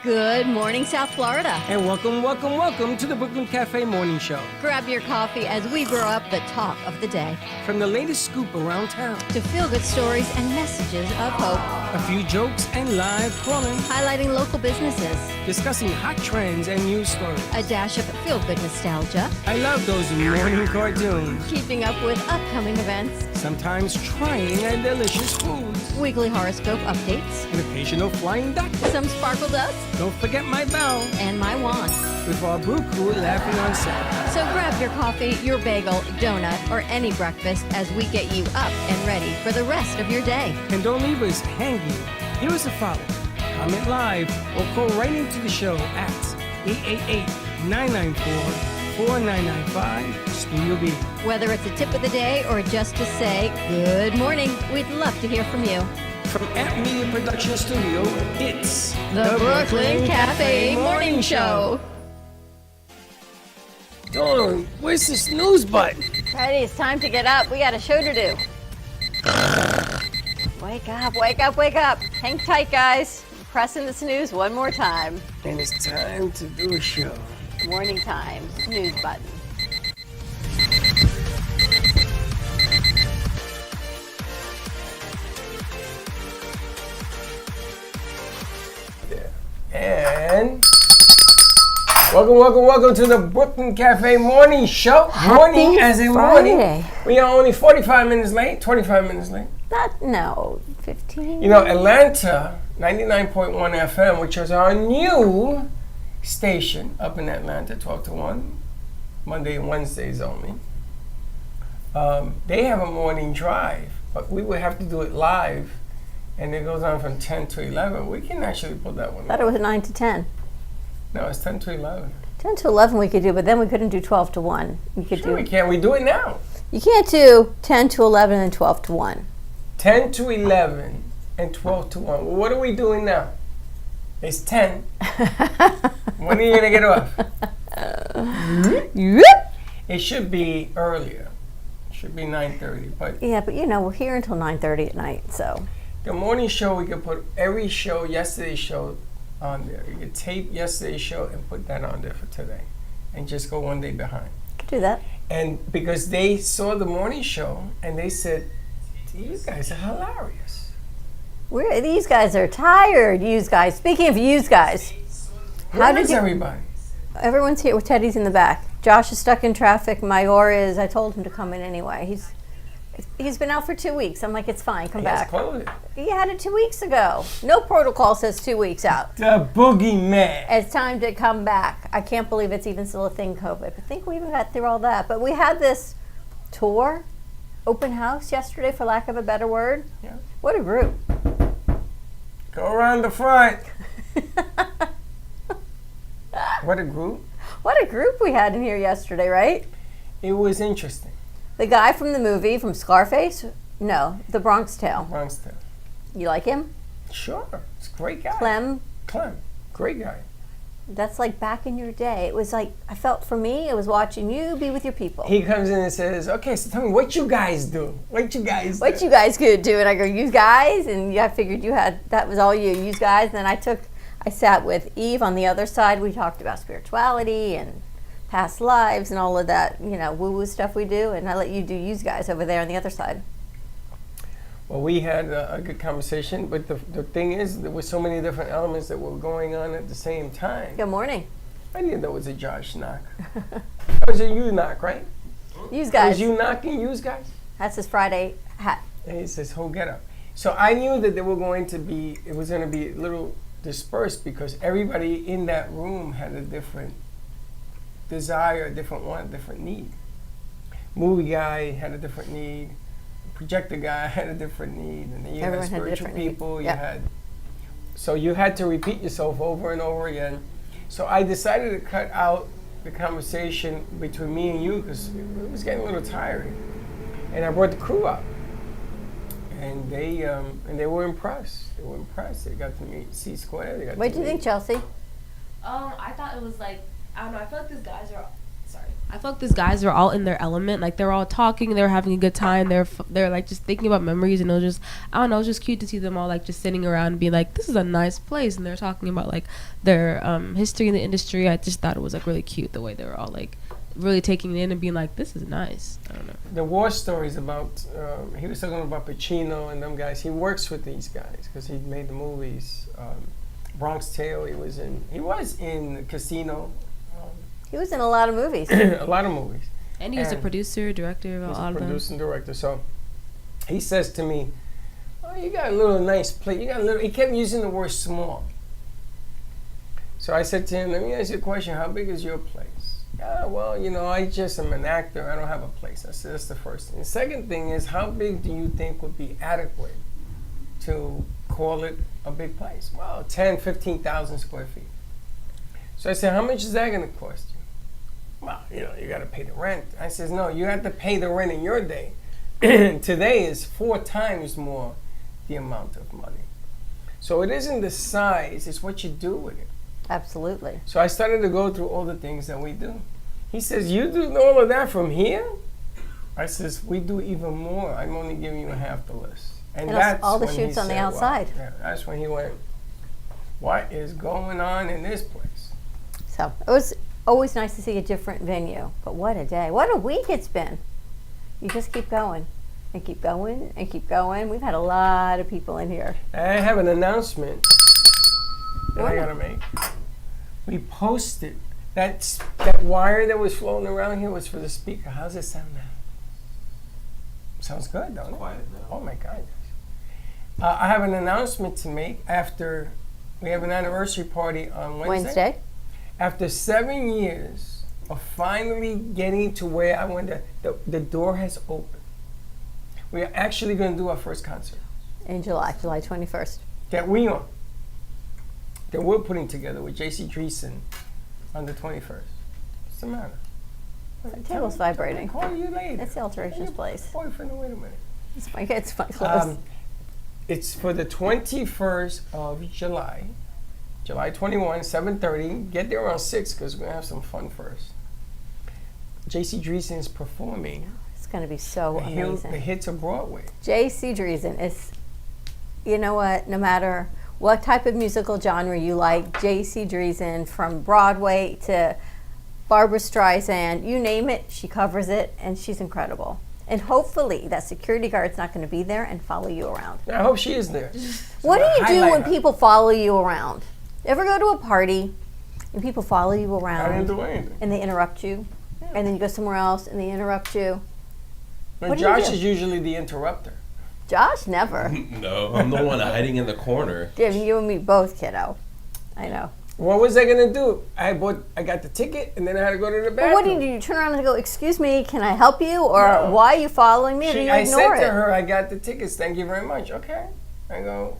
Good morning, South Florida. And welcome to the Brooklyn Cafe Morning Show. Grab your coffee as we brew up the talk of the day. From the latest scoop around town to feel-good stories and messages of hope. A few jokes and live calling. Highlighting local businesses. Discussing hot trends and news stories. A dash of feel-good nostalgia. I love those morning cartoons. Keeping up with upcoming events. Sometimes trying and delicious foods. Weekly horoscope updates. An occasional flying duck. Some sparkle dust. Don't forget my bell. And my wand. With our brew crew laughing on set. So grab your coffee, your bagel, donut, or any breakfast as we get you up and ready for the rest of your day. And don't leave us hanging. Give us a follow. Comment live or call right into the show at 888-994-4995 Studio B. Whether it's a tip of the day or just to say good morning, we'd love to hear from you. From Amp Media Production Studio, it's the Brooklyn Cafe Morning Show. Dawn, where's the snooze button? Freddie, it's time to get up. We got a show to do. Wake up, wake up, wake up. Hang tight, guys. Pressing the snooze one more time. And it's time to do a show. Morning time, snooze button. And welcome to the Brooklyn Cafe Morning Show. Morning as in morning. We are only 45 minutes late, 25 minutes late. No, 15. You know, Atlanta, 99.1 FM, which is our new station up in Atlanta, 12 to 1, Monday and Wednesdays only. They have a morning drive, but we would have to do it live. And it goes on from 10 to 11. We can actually put that one. I thought it was 9 to 10. No, it's 10 to 11. 10 to 11 we could do, but then we couldn't do 12 to 1. We can. We do it now. You can't do 10 to 11 and 12 to 1. 10 to 11 and 12 to 1. Well, what are we doing now? It's 10. When are you going to get off? It should be earlier. It should be 9:30. But yeah, but we're here until 9:30 at night, so. The morning show, we could put every show, yesterday's show, on there. You could tape yesterday's show and put that on there for today. And just go one day behind. Could do that. And because they saw the morning show and they said, you guys are hilarious. These guys are tired, you guys. Speaking of you guys. Where's everybody? Everyone's here with Teddy's in the back. Josh is stuck in traffic. Mayor is, I told him to come in anyway. He's been out for 2 weeks. I'm like, it's fine, come back. He had it 2 weeks ago. No protocol says 2 weeks out. The boogeyman. It's time to come back. I can't believe it's even still a thing, COVID. I think we even got through all that. But we had this tour, open house yesterday, for lack of a better word. Yeah. What a group. Go around the front. What a group. What a group we had in here yesterday, right? It was interesting. The guy from the movie, from Scarface? No, The Bronx Tale. Bronx Tale. You like him? Sure. It's a great guy. Clem. Great guy. That's like back in your day. It was like, I felt for me, it was watching you be with your people. He comes in and says, okay, so tell me what you guys do. What you guys could do. And I go, you guys? And I figured that was all you guys. And then I sat with Eve on the other side. We talked about spirituality and past lives and all of that, woo-woo stuff we do. And I let you do you guys over there on the other side. Well, we had a good conversation, but the thing is, there were so many different elements that were going on at the same time. Good morning. I knew that was a Josh knock. That was a you knock, right? Yous guys. Was you knocking, yous guys? That's his Friday hat. And he says, whole get up. So I knew that it was going to be a little dispersed because everybody in that room had a different desire, a different want, a different need. Movie guy had a different need. Projector guy had a different need, and then you had spiritual people. So you had to repeat yourself over and over again. So I decided to cut out the conversation between me and you because it was getting a little tiring. And I brought the crew up, and they were impressed. They got to meet C Square. What do you think, Chelsea? I thought it was like, I don't know. I feel like these guys are, I feel like these guys are all in their element. Like they're all talking, they're having a good time. They're like just thinking about memories, and it was just, I don't know, it was just cute to see them all like just sitting around and be like, this is a nice place, and they're talking about like their history in the industry. I just thought it was like really cute the way they were all like really taking it in and being like, this is nice. I don't know. The war stories about, he was talking about Pacino and them guys. He works with these guys because he made the movies. Bronx Tale, he was in Casino. He was in a lot of movies. A lot of movies. And he was a And producer, director of He's a lot a of them. producer and director. So he says to me, "Oh, you got a little nice plate. You got a little." He kept using the word small. So I said to him, "Let me ask you a question. How big is your place?" Well, I just am an actor. I don't have a place. I said, that's the first thing. The second thing is, how big do you think would be adequate to call it a big place? Well, 10, 15,000 square feet. So I said, how much is that going to cost you? Well, you got to pay the rent. I says, no, you have to pay the rent in your day. Today is 4 times more the amount of money. So it isn't the size, it's what you do with it. Absolutely. So I started to go through all the things that we do. He says, you do all of that from here? I says, we do even more. I'm only giving you half the list. And that's all the when shoots he on the said, wow. outside. Yeah, that's when he went, what is going on in this place? So it was always nice to see a different venue. But what a day. What a week it's been. You just keep going and keep going and keep going. We've had a lot of people in here. I have an announcement that I What? gotta make. We posted that wire that was floating around here was for the speaker. How's it sound now? Sounds good, don't it? Quiet now. Oh my God. I have an announcement to make after we have an anniversary party on Wednesday. After 7 years of finally getting to where I want the door has opened. We are actually going to do our first concert In July 21st. that we're putting together with JC Dreesen on the 21st. What's the matter? The table's vibrating. Call you later. It's the alterations Your place. Boyfriend, wait a minute. It's my clothes. It's for the 21st of July. July 21, 7:30. Get there around 6 because we're going to have some fun first. JC Dreesen is performing It's going to be so the amazing. hits of Broadway. J.C. Dreesen is, you know what, no matter what type of musical genre you like, J.C. Dreesen, from Broadway to Barbra Streisand, you name it, she covers it, and she's incredible. And hopefully that security guard's not going to be there and follow you around. I hope she is there. What do you do Highlight when her. people follow you around? Ever go to a party and people follow you I didn't around do anything. and they interrupt you? And then you go somewhere else and they interrupt you? But what do you Josh do? is usually the interrupter. Josh, never. No, I'm the one hiding in the corner. Damn, you and me both, kiddo. I know. What was I gonna do? I got the ticket and then I had to go to the bathroom. Well, what do you do? You turn around and go, excuse me, can I help you? Or No. why are you following me? Or do you I ignore said it? to her, I got the tickets. Thank you very much. Okay. I go,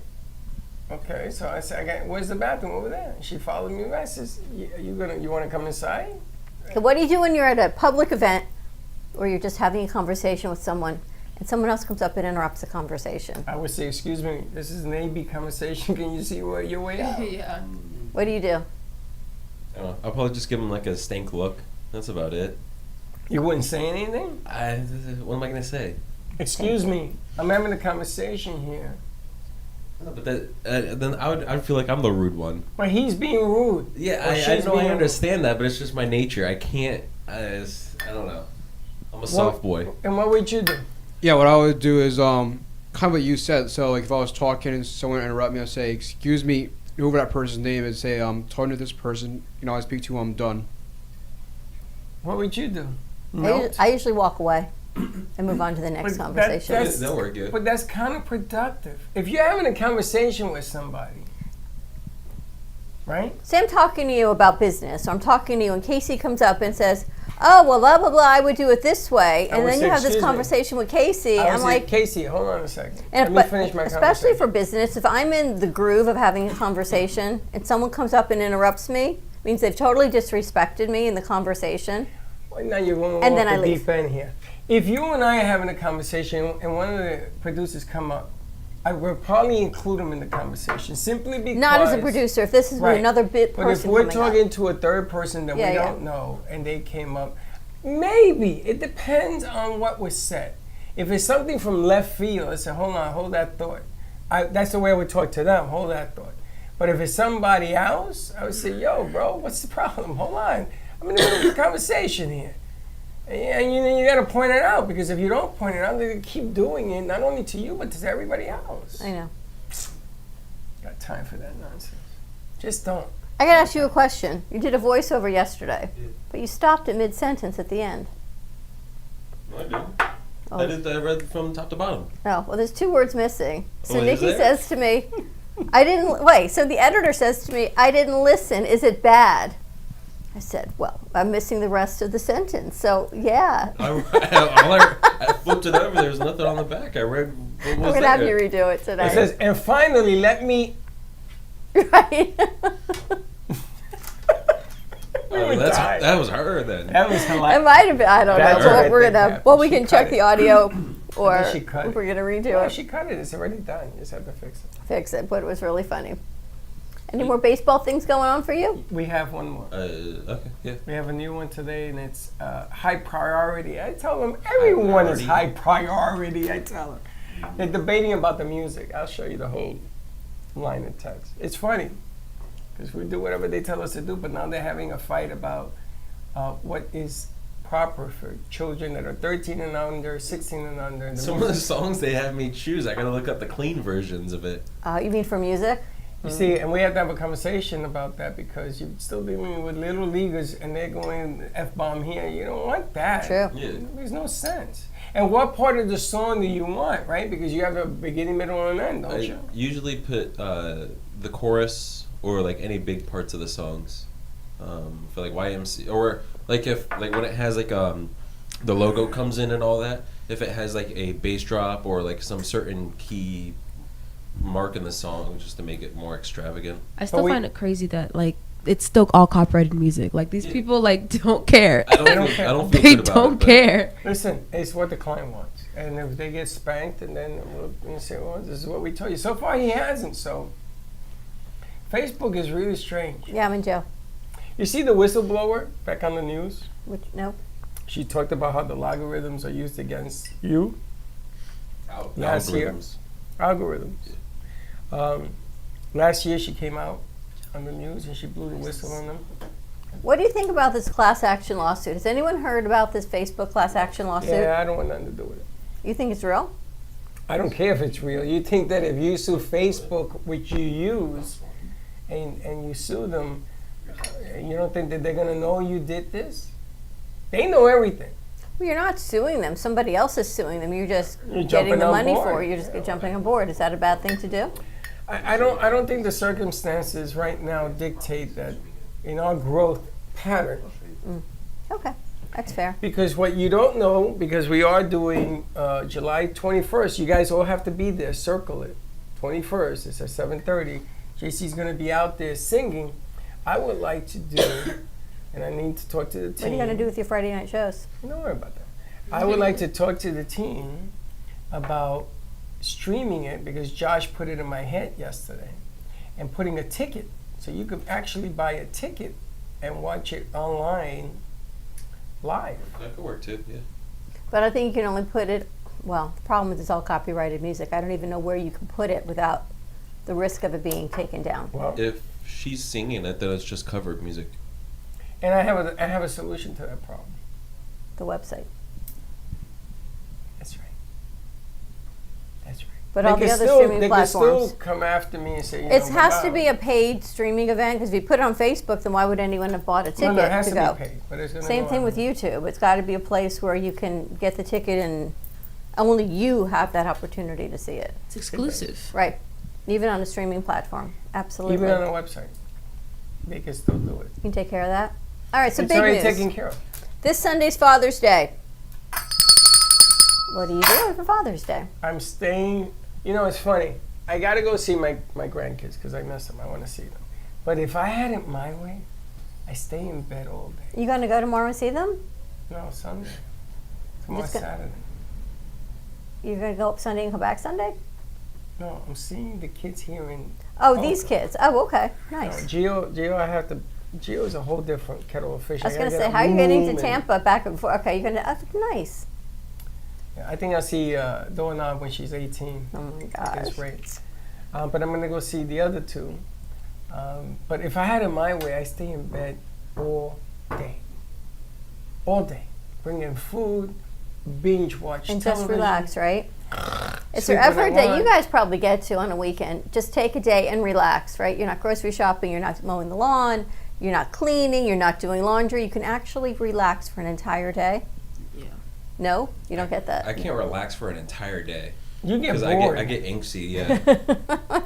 okay. So I said, where's the bathroom over there? She followed me. I says, you want to come inside? Okay, what do you do when you're at a public event or you're just having a conversation with someone and someone else comes up and interrupts the conversation? I would say, excuse me, this is an AB conversation. Can you see your way out? Yeah. What do you do? I don't know. I'll probably just give him like a stank look. That's about it. You wouldn't say anything? What am I gonna say? Excuse me, I'm having a conversation here. No, but then I'd feel like I'm the rude one. But he's being rude. Yeah, Or I she's know I being understand that, but it's just my nature. I can't. I don't know. I'm a soft boy. And what would you do? Yeah, what I would do is kind of what you said. So like if I was talking and someone interrupt me, I'd say, "Excuse me," whoever that person's name is. Say, "I'm talking to this person. I speak to. I'm done." What would you do? I usually walk away and move on to the next But conversation. that's- They'll work good. But that's counterproductive. If you're having a conversation with somebody, right? Say I'm talking to you about business, or I'm talking to you, and Casey comes up and says, "Oh, well, blah blah blah. I would do it this way," I and would then say, you have this "Excuse me." conversation with Casey. I would I'm say, like, Casey, hold on a second. and Let me finish my especially for conversation. business, if I'm in the groove of having a conversation and someone comes up and interrupts me, it means they've totally disrespected me in the conversation. Well, now you're going And off then the I leave. deep end here. If you and I are having a conversation and one of the producers come up, I would probably include him in the conversation simply because Not as a producer. If this is Right. another But if person we're coming up. talking to a third person that Yeah, we yeah. don't know and they came up, Maybe. It depends on what was said. If it's something from left field, I say, hold on, hold that thought. That's the way I would talk to them, hold that thought. But if it's somebody else, I would say, yo, bro, what's the problem? Hold on. I'm in the middle of a conversation here. And you got to point it out, because if you don't point it out, they're going to keep doing it, not only to you, but to everybody else. I know. Got time for that nonsense. Just don't. I gotta ask you a question. You did a voiceover yesterday, but you stopped at mid-sentence at the end. No, I didn't. Oh. I read from top to bottom. Oh, well, there's 2 words missing. So Oh, is Nikki there? says to me, I didn't, wait, so the editor says to me, I didn't listen. Is it bad? I said, well, I'm missing the rest of the sentence. So, yeah. I flipped it over. There's nothing on the back. I read what I'm was going to have you there. redo it today. It says, and finally, let me. Right. Oh, that was her then. That was It hilarious. might have been, I don't That's know. what I But we're think going to, happened. well, we She can cut check it. the audio, or She cut if it. we're going to redo No, it. she cut it. It's already done. You just have to fix it. Fix it, but it was really funny. Any more baseball things going on for you? We have one more. Okay, yeah. We have a new one today, and it's high priority. I tell them everyone is high priority. I tell them. They're debating about the music. I'll show you the whole line of text. It's funny because we do whatever they tell us to do, but now they're having a fight about what is proper for children that are 13 and under, 16 and under. Some of the songs they have me choose, I gotta look up the clean versions of it. You mean for music? You see, and we have to have a conversation about that, because you're still dealing with little leaguers and they're going F-bomb here. You don't want that. True. Yeah. It makes no sense. And what part of the song do you want, right? Because you have a beginning, middle, and end, don't I you? usually put the chorus or like any big parts of the songs for like YMC, or like if like when it has like the logo comes in and all that. If it has like a bass drop or like some certain key mark in the song, just to make it more extravagant. I still we- find it crazy that like it's still all copyrighted music. Like these people like don't care. I don't don't feel, care. I don't feel They good about don't it, but care. Listen, it's what the client wants. And if they get spanked, and then we'll say, well, this is what we told you. So far, he hasn't, so. Facebook is really strange. Yeah, I'm in jail. You see the whistleblower back on the news? Which, no. She talked about how the logarithms are used against you. Al- Last year. algorithms. Algorithms. Last year, she came out on the news and she blew the whistle on them. What do you think about this class action lawsuit? Has anyone heard about this Facebook class action lawsuit? Yeah, I don't want nothing to do with it. You think it's real? I don't care if it's real. You think that if you sue Facebook, which you use, and you sue them, you don't think that they're going to know you did this? They know everything. Well, you're not suing them. Somebody else is suing them. You're just You're getting jumping the on money board. for it. You're just jumping on board. Is that a bad thing to do? I don't think the circumstances right now dictate that in our growth pattern. Okay, that's fair. Because what you don't know, because we are doing July 21st, you guys all have to be there. Circle it. 21st, it's at 7:30. JC's going to be out there singing. I would like to do, and I need to talk to the team. What are you going to do with your Friday night shows? Don't worry about that. I would like to talk to the team about streaming it, because Josh put it in my head yesterday, and putting a ticket. So you could actually buy a ticket and watch it online live. That could work too, yeah. But I think you can only put it, well, the problem is it's all copyrighted music. I don't even know where you can put it without the risk of it being taken down. Well, If she's singing it, then it's just covered music. and I have a solution to that problem. The website. That's right. That's right. But all the other streaming they platforms. can still come after me and say, It has to be a paid streaming event, because if you put it on Facebook, then why would anyone have bought a ticket no, it has to go? be paid. But it's gonna Same go thing on. with YouTube. It's got to be a place where you can get the ticket and only you have that opportunity to see it. It's exclusive. Right. Even on a streaming platform. Absolutely. Even on a website, they can still do it. You can take care of that. All right, so It's big already news. taken care of. This Sunday's Father's Day. What are you doing for Father's Day? I'm staying. You know, it's funny. I got to go see my grandkids because I miss them. I want to see them. But if I had it my way, I stay in bed all day. You going to go tomorrow and see them? No, Sunday. Tomorrow Just go- Saturday. You're going to go up Sunday and come back Sunday? No, I'm seeing the kids here in. Oh, Oh. these kids. Oh, okay. No, Nice. Gio, I have to Gio's a whole different kettle of fish. I was gotta gonna get say, a how are you getting room to and- Tampa back and forth? Okay, you're gonna. That's nice. Yeah, I think I'll see Doorknob when she's 18. Oh my At this gosh. rate. But I'm gonna go see the other two. But if I had it my way, I stay in bed all day. All day. Bring in food, binge watch And television. just relax, right? It's Sleep an when I effort that you want. guys probably get to on a weekend. Just take a day and relax, right? You're not grocery shopping, you're not mowing the lawn, you're not cleaning, you're not doing laundry. You can actually relax for an entire day. Yeah. No, you don't get that. I can't relax for an entire day You get because bored. I get angsty. Yeah.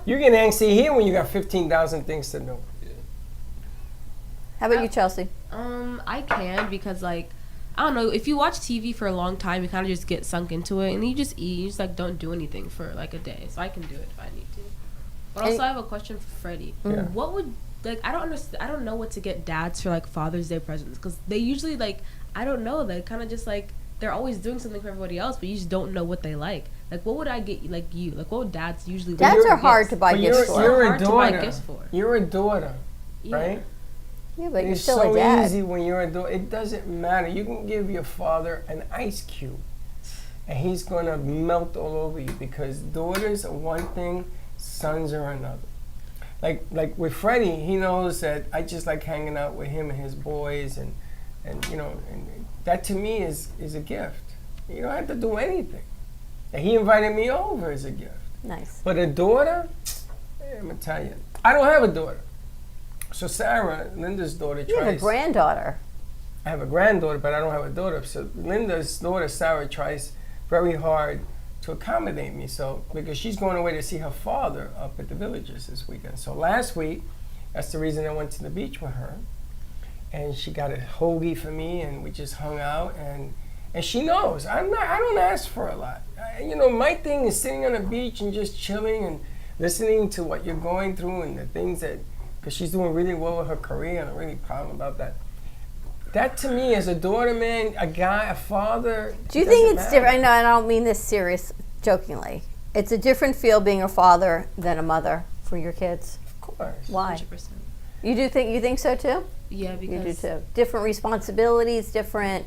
You get antsy here when you got 15,000 things to do. How about you, Chelsea? I can because like I don't know, if you watch TV for a long time, you kind of just get sunk into it, and you just eat. You just like don't do anything for like a day. So I can do it if I need to. But also, I have a question for Freddie. Yeah. What would like I don't understand. I don't know what to get dads for like Father's Day presents because they usually like I don't know. They kind of just like they're always doing something for everybody else, but you just don't know what they like. Like what would I get like you? Like what would dads usually? Dads look for are hard gifts? to buy But gifts you're, for. you're a Hard to buy daughter. gifts for. You're a daughter, Yeah. right? Yeah, but you're It's still so a dad. easy when you're a daughter. It doesn't matter. You can give your father an ice cube, and he's gonna melt all over you because daughters are one thing, sons are another. Like with Freddie, he knows that I just like hanging out with him and his boys, and you know, and that to me is a gift. You don't have to do anything. And he invited me over as a gift. Nice. But a daughter, I'm gonna tell you, I don't have a daughter. So Sarah, Linda's daughter, You have a tries. granddaughter. I have a granddaughter, but I don't have a daughter. So Linda's daughter, Sarah, tries very hard to accommodate me. So because she's going away to see her father up at the Villages this weekend. So last week, that's the reason I went to the beach with her, and she got a hoagie for me, and we just hung out. And she knows I don't ask for a lot. You know, my thing is sitting on the beach and just chilling and listening to what you're going through and the things that. Because she's doing really well with her career, and I'm really proud about that. That to me, as a daughter, man, a guy, a father. Do you it think doesn't it's matter. different? I know I don't mean this serious, jokingly. It's a different feel being a father than a mother for your kids. Of course. Why? 100%. You think so too? Yeah, You do because too. Different responsibilities, different.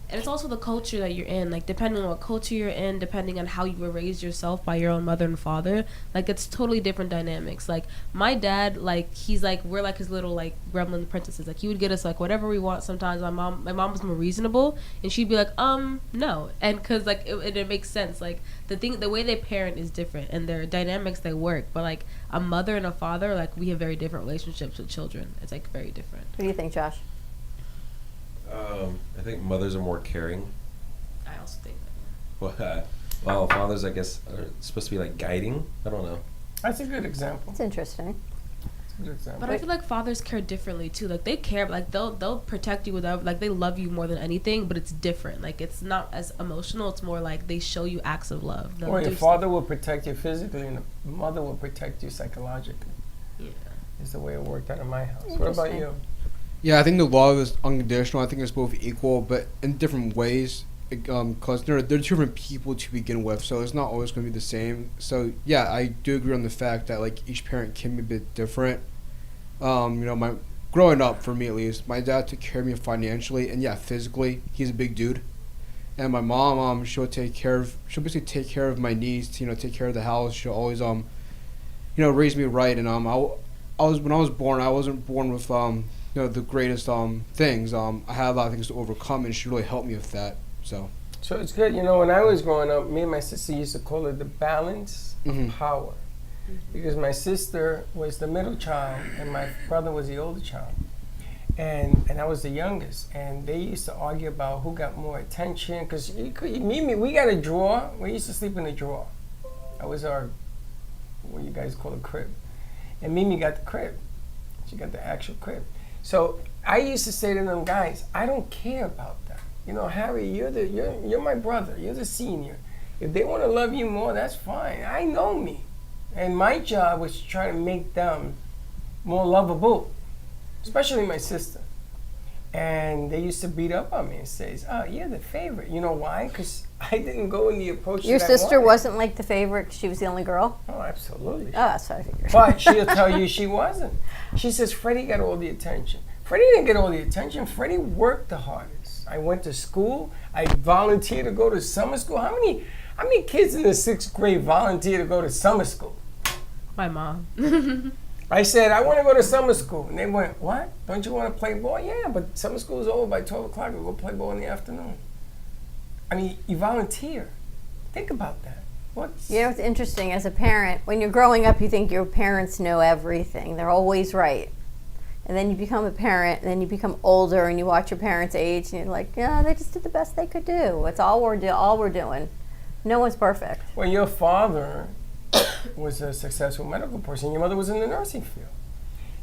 and it's also the culture that you're in. Like depending on what culture you're in, depending on how you were raised yourself by your own mother and father, like it's totally different dynamics. Like my dad, like he's like we're like his little like gremlin princesses. Like he would get us like whatever we want. Sometimes my mom was more reasonable, and she'd be like no, and because like it makes sense. Like the way they parent is different, and their dynamics they work. But like a mother and a father, like we have very different relationships with children. It's like very different. What do you think, Josh? I think mothers are more caring. I also think that. While fathers, I guess, are supposed to be like guiding. I don't know. That's a good example. It's interesting. That's a good example. But I feel like fathers care differently too. Like they care, like they'll protect you without, like they love you more than anything. But it's different. Like it's not as emotional. It's more like they show you acts of love. They'll Or your do father will protect you physically, and the mother will protect you psychologically. stuff. Yeah. Is the way it worked out in my house. What about Interesting. you? Yeah, I think the love is unconditional. I think it's both equal, but in different ways. Because they're different people to begin with, so it's not always going to be the same. So yeah, I do agree on the fact that like each parent can be a bit different. You know, my growing up, for me at least, my dad took care of me financially, and yeah, physically, he's a big dude. And my mom, she'll basically take care of my needs. You know, take care of the house. She'll always you know, raise me right. And when I was born, I wasn't born with you know, the greatest things. I had a lot of things to overcome, and she really helped me with that. So it's good. You know, when I was growing up, me and my sister used to call it the balance Mhm. of power. Because my sister was the middle child and my brother was the older child. And I was the youngest. And they used to argue about who got more attention. Because we got a drawer. We used to sleep in a drawer. That was our, what you guys call a crib. And Mimi got the crib. She got the actual crib. So I used to say to them, guys, I don't care about that. You know, Harry, you're my brother. You're the senior. If they want to love you more, that's fine. I know me. And my job was to try to make them more lovable, especially my sister. And they used to beat up on me and say, oh, you're the favorite. You know why? Because I didn't go in the approach Your that I sister wanted. wasn't like the favorite 'cause she was the only girl? Oh, absolutely. Oh, that's what I figured. But she'll tell you she wasn't. She says, Freddie got all the attention. Freddie didn't get all the attention. Freddie worked the hardest. I went to school. I volunteered to go to summer school. How many kids in the 6th grade volunteer to go to summer school? My mom. I said, I want to go to summer school. And they went, what? Don't you want to play ball? Yeah, but summer school is over by 12 o'clock. We'll go play ball in the afternoon. I mean, you volunteer. Think about that. You know, it's interesting as a parent, when you're growing up, you think your parents know everything. They're always right. And then you become a parent, and then you become older, and you watch your parents age, and you're like, yeah, they just did the best they could do. It's all we're doing. No one's perfect. Well, your father was a successful medical person. Your mother was in the nursing field.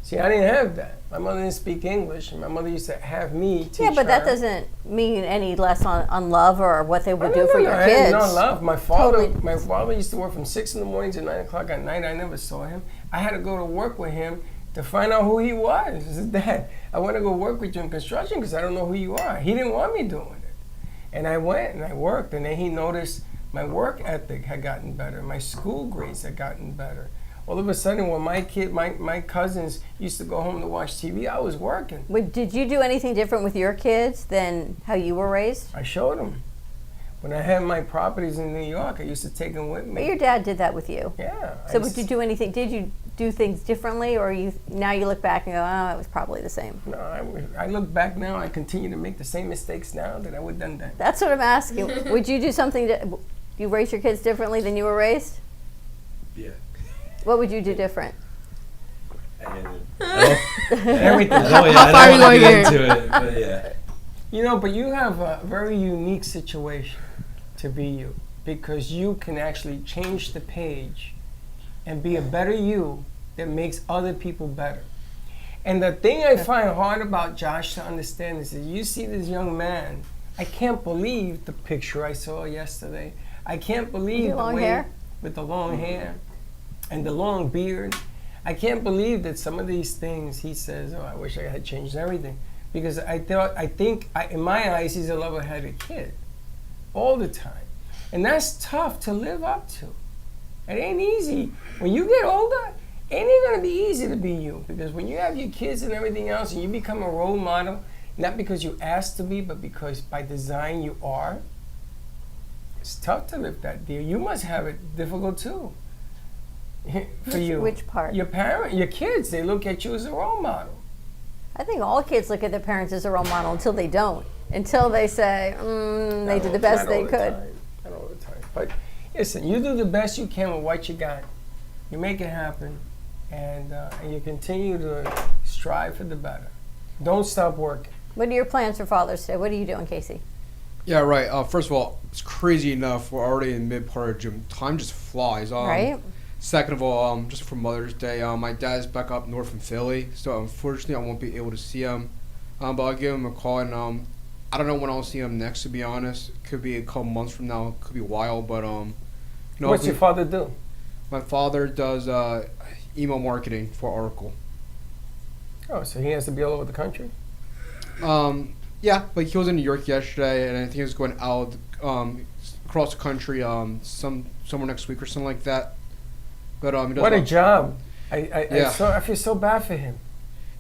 See, I didn't have that. My mother didn't speak English, and my mother used to have me teach Yeah, but that her. doesn't mean any less on love or what they would do for your I kids. had no love. My father Totally. used to work from 6 in the morning to 9 o'clock at night. I never saw him. I had to go to work with him to find out who he was. I said, Dad, I want to go work with you in construction because I don't know who you are. He didn't want me doing it. And I went and I worked, and then he noticed my work ethic had gotten better. My school grades had gotten better. All of a sudden, when my cousins used to go home to watch TV, I was working. Did you do anything different with your kids than how you were raised? I showed them. When I had my properties in New York, I used to take them with me. But your dad did that with you. Yeah. So would you do anything? Did you do things differently, or now you look back and go, oh, it was probably the same? No, I look back now. I continue to make the same mistakes now that I would have done then. That's what I'm asking. Would you do something? You raise your kids differently than you were raised? Yeah. What would you do different? Everything. How far are you going here? Into it, but yeah. You know, but you have a very unique situation to be you, because you can actually change the page and be a better you that makes other people better. And the thing I find hard about Josh to understand is that you see this young man. I can't believe the picture I saw yesterday. I can't believe With the long way hair? with the long hair and the long beard. I can't believe that some of these things he says, oh, I wish I had changed everything. Because in my eyes, he's a level-headed kid all the time. And that's tough to live up to. It ain't easy. When you get older, it ain't gonna be easy to be you. Because when you have your kids and everything else and you become a role model, not because you asked to be, but because by design you are, it's tough to live that deal. You must have it difficult too. For you. Which part? Your kids, they look at you as a role model. I think all kids look at their parents as a role model until they don't. Until they say, they did the best they could. Not all the time. But listen, you do the best you can with what you got. You make it happen, and you continue to strive for the better. Don't stop working. What are your plans for Father's Day? What are you doing, Casey? Yeah, right. First of all, it's crazy enough. We're already in mid part of June. Time just flies. Right? Second of all, just for Mother's Day, my dad's back up north in Philly, so unfortunately I won't be able to see him. But I'll give him a call, and I don't know when I'll see him next. To be honest, could be a couple months from now. Could be a while, but What's your father do? My father does email marketing for Oracle. Oh, so he has to be all over the country? Yeah, like he was in New York yesterday, and I think he was going out across the country somewhere next week or something like that. But he does what a job! Yeah. I feel so bad for him.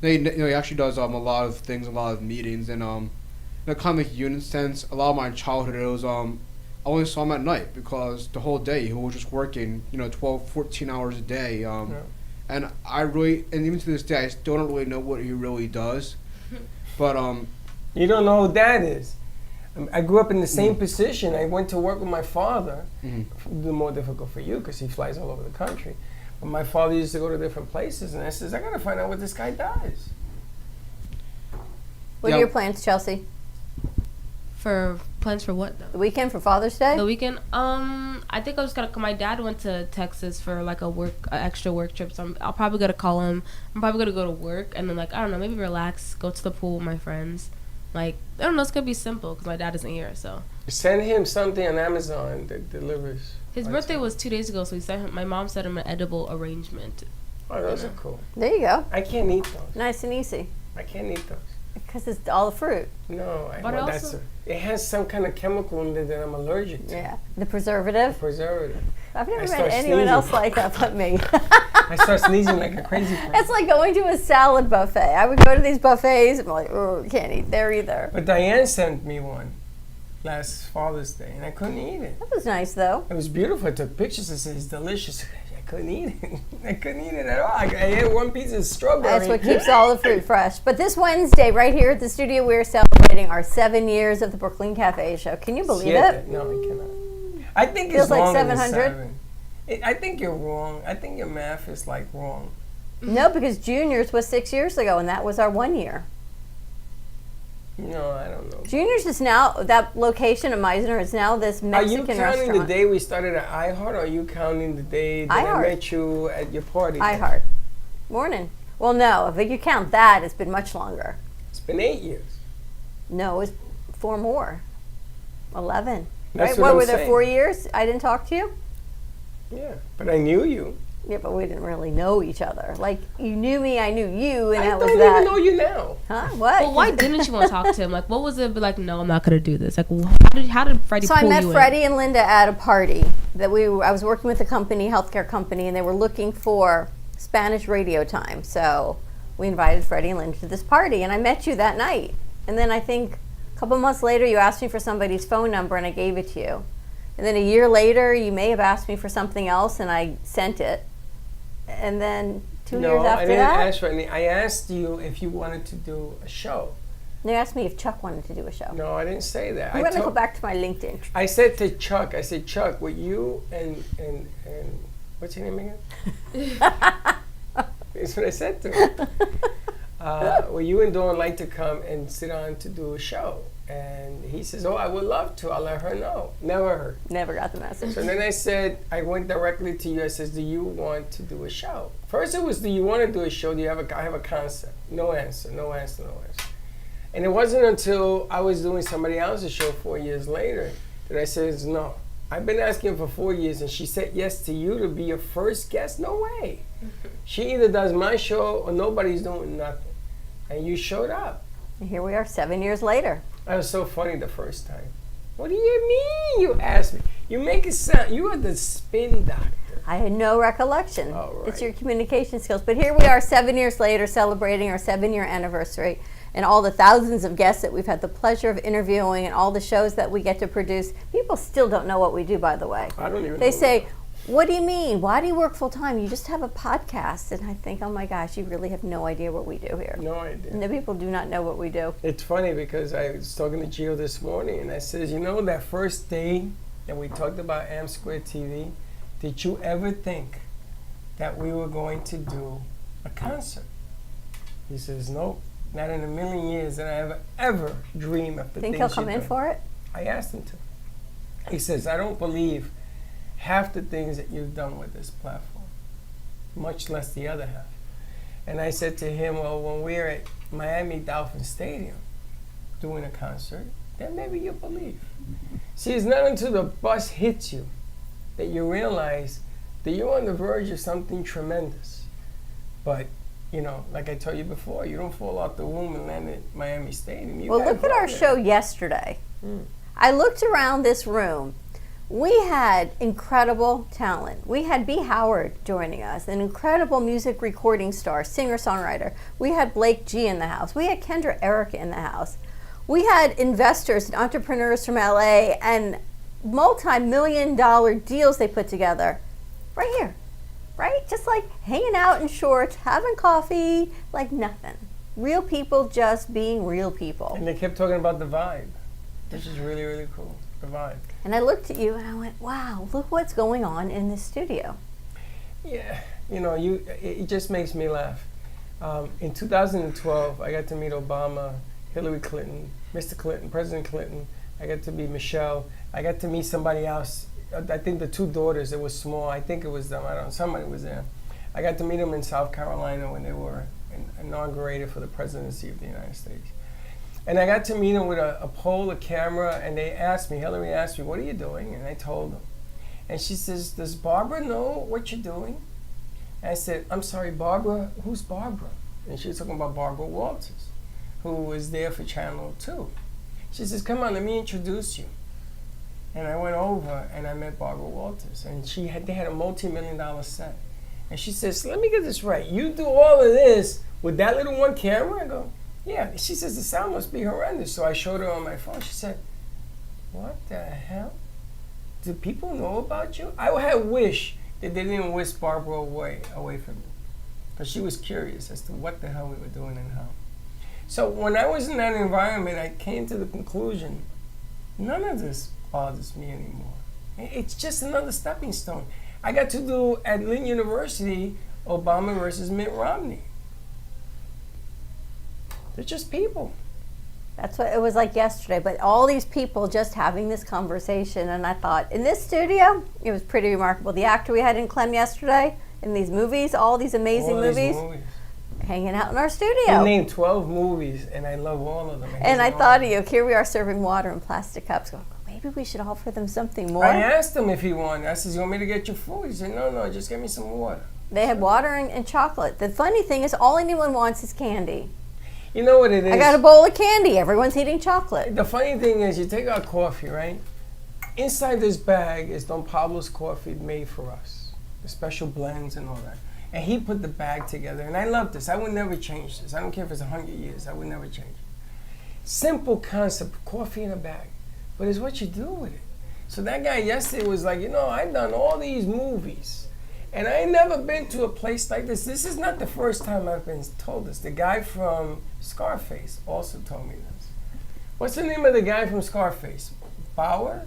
He actually does a lot of things, a lot of meetings, and in a comic unit sense, a lot of my childhood it was I only saw him at night because the whole day he was just working 12, 14 hours a day. Yeah. And even to this day I still don't really know what he really does. But You don't know who Dad is. I grew up in the same position. I went to work with my father. The more difficult for you because he flies all over the country. But my father used to go to different places, and I says, I gotta find out what this guy does. What are your plans, Chelsea? For plans for what though? The weekend for Father's Day? The weekend, I think I was gonna. My dad went to Texas for like a extra work trip, so I'll probably gonna call him. I'm probably gonna go to work and then I don't know, maybe relax, go to the pool with my friends. I don't know, it's gonna be simple because my dad isn't here, so. Send him something on Amazon that delivers. His birthday was 2 days ago, so my mom sent him an edible arrangement. Oh, those are cool. There you go. I can't eat those. Nice and easy. I can't eat those. Because it's all the fruit. No, But well, also- it has some kind of chemical in it that I'm allergic to. Yeah. The preservative. Preservative. I've never I met start anyone sneezing. else like that but me. I start sneezing like a crazy person. It's like going to a salad buffet. I would go to these buffets and I'm like, oh, can't eat there either. But Diane sent me one last Father's Day, and I couldn't eat it. That was nice though. It was beautiful. I took pictures and said it's delicious. I couldn't eat it. I couldn't eat it at all. I ate one piece of strawberry. That's what keeps all the fruit fresh. But this Wednesday, right here at the studio, we're celebrating our 7 years of the Brooklyn Cafe Show. Can you believe it? No, I cannot. I think Feels it's like longer than 700? 7. I think you're wrong. I think your math is like wrong. No, because Juniors was 6 years ago, and that was our 1 year. No, I don't know. Juniors is now, that location of Meisner is now this Are Mexican you counting restaurant. the day we started at iHeart, or are you counting the day that I iHeart. met you at your party? iHeart. Morning. Well, no, if you count that, it's been much longer. It's been 8 years. No, it's 4 more. 11. That's right? what I'm were there saying. 4 years? I didn't talk to you? Yeah, but I knew you. Yeah, but we didn't really know each other. Like, you knew me, I knew you, and I that don't was even that. know you now. Huh? What? But why didn't you want to talk to him? Like, what was it? Be like, no, I'm not gonna do this. Like, how did Freddie So pull I met you Freddie and Linda at a party that I was working with a company, healthcare company, and they were looking for Spanish radio time. So we invited Freddie and Linda to this party, and I met you that night. And then I think a couple months later, you asked me for somebody's phone number, and I gave it to you. And then a year later, you may have asked me for something else, and I sent it. And then 2 years No, I after didn't that, ask for any. I asked you if you wanted to do a show. they asked me if Chuck wanted to do a show. No, I didn't say that. I'm going to go back to my LinkedIn. I said to Chuck, Chuck, with you and what's your name again? That's what I said to him. Well, you and Dawn like to come and sit on to do a show. And he says, oh, I would love to. I'll let her know. Never heard. Never got the message. So then I went directly to you. I says, do you want to do a show? First it was, do you want to do a show? Do you have I have a concept? No answer, no answer, no answer. And it wasn't until I was doing somebody else's show 4 years later that I says, no. I've been asking for 4 years, and she said yes to you to be your first guest? No way. She either does my show or nobody's doing nothing. And you showed up. And here we are 7 years later. That was so funny the first time. What do you mean? You asked me. You make it sound, you are the spin doctor. I had no recollection. Oh, right. It's your communication skills. But here we are 7 years later celebrating our 7-year anniversary and all the thousands of guests that we've had the pleasure of interviewing and all the shows that we get to produce. People still don't know what we do, by the way. I don't even know. They say, what do you mean? Why do you work full time? You just have a podcast. And I think, oh my gosh, you really have no idea what we do here. No idea. No, people do not know what we do. It's funny because I was talking to Gio this morning and I says, you know, that first day that we talked about Am Square TV, did you ever think that we were going to do a concert? He says, nope, not in a million years did I ever dream of the Think things he'll come you're in doing. for it? I asked him to. He says, I don't believe half the things that you've done with this platform, much less the other half. And I said to him, well, when we're at Miami Dolphin Stadium doing a concert, then maybe you'll believe. See, it's not until the bus hits you that you realize that you're on the verge of something tremendous. But, you know, like I told you before, you don't fall out the womb and land at Miami Stadium. You Well, gotta look at go our there. show yesterday. I looked around this room. We had incredible talent. We had B. Howard joining us, an incredible music recording star, singer-songwriter. We had Blake G in the house. We had Kendra Erica in the house. We had investors and entrepreneurs from LA and multi-million-dollar deals they put together right here, right? Just like hanging out in shorts, having coffee, like nothing. Real people just being real people. And they kept talking about the vibe, which is really, really cool. The vibe. And I looked at you and I went, wow, look what's going on in this studio. Yeah, you know, it just makes me laugh. In 2012, I got to meet Obama, Hillary Clinton, Mr. Clinton, President Clinton. I got to meet Michelle. I got to meet somebody else. I think the two daughters, it was small. I think it was them. I don't know. Somebody was there. I got to meet them in South Carolina when they were inaugurated for the presidency of the United States. And I got to meet them with a pole, a camera, and they asked me, Hillary asked me, what are you doing? And I told them. And she says, does Barbara know what you're doing? And I said, I'm sorry, Barbara, who's Barbara? And she was talking about Barbara Walters, who was there for Channel 2. She says, come on, let me introduce you. And I went over and I met Barbara Walters. And they had a multi-million-dollar set. And she says, let me get this right. You do all of this with that little one camera? I go, yeah. She says, the sound must be horrendous. So I showed her on my phone. She said, what the hell? Do people know about you? I had wish that they didn't whisk Barbara away from me. Because she was curious as to what the hell we were doing and how. So when I was in that environment, I came to the conclusion, none of this bothers me anymore. It's just another stepping stone. I got to do at Lynn University, Obama versus Mitt Romney. They're just people. That's what it was like yesterday. But all these people just having this conversation, and I thought, in this studio, it was pretty remarkable. The actor we had in Clem yesterday, in these movies, all these amazing All these movies, hanging out in our studio. He named 12 movies, and I love all of them. And I thought of you. Here we are serving water in plastic cups. Going, maybe we should offer them something more. I asked him if he wanted. I said, you want me to get you food? He said, no, just get me some water. They had water and chocolate. The funny thing is, all anyone wants is candy. You know what it is? I got a bowl of candy. Everyone's eating chocolate. The funny thing is, you take our coffee, right? Inside this bag is Don Pablo's coffee made for us. The special blends and all that. And he put the bag together. And I love this. I would never change this. I don't care if it's 100 years. I would never change it. Simple concept, coffee in a bag. But it's what you do with it. So that guy yesterday was like, I've done all these movies. And I ain't never been to a place like this. This is not the first time I've been told this. The guy from Scarface also told me this. What's the name of the guy from Scarface? Bauer?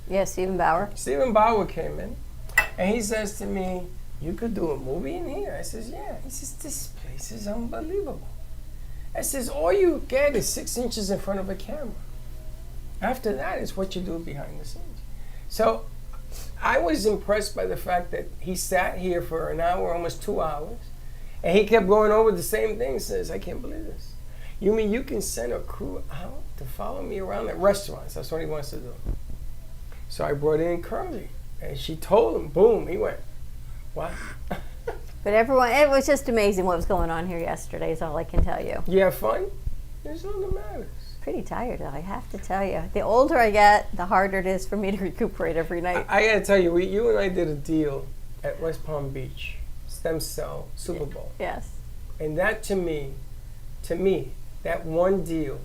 Yeah, Stephen Bauer. Stephen Bauer came in, and he says to me, you could do a movie in here? I says, yeah. He says, this place is unbelievable. I says, all you get is 6 inches in front of a camera. After that, it's what you do behind the scenes. So I was impressed by the fact that he sat here for an hour, almost 2 hours, and he kept going over the same thing. Says, I can't believe this. You mean you can send a crew out to follow me around at restaurants? That's what he wants to do. So I brought in Curly, and she told him, boom, he went, what? But everyone, it was just amazing what was going on here yesterday, is all I can tell you. You have fun? There's all that matters. Pretty tired, I have to tell you. The older I get, the harder it is for me to recuperate every night. I gotta tell you, you and I did a deal at West Palm Beach, Stem Cell Super Bowl. Yes. And that to me, that one deal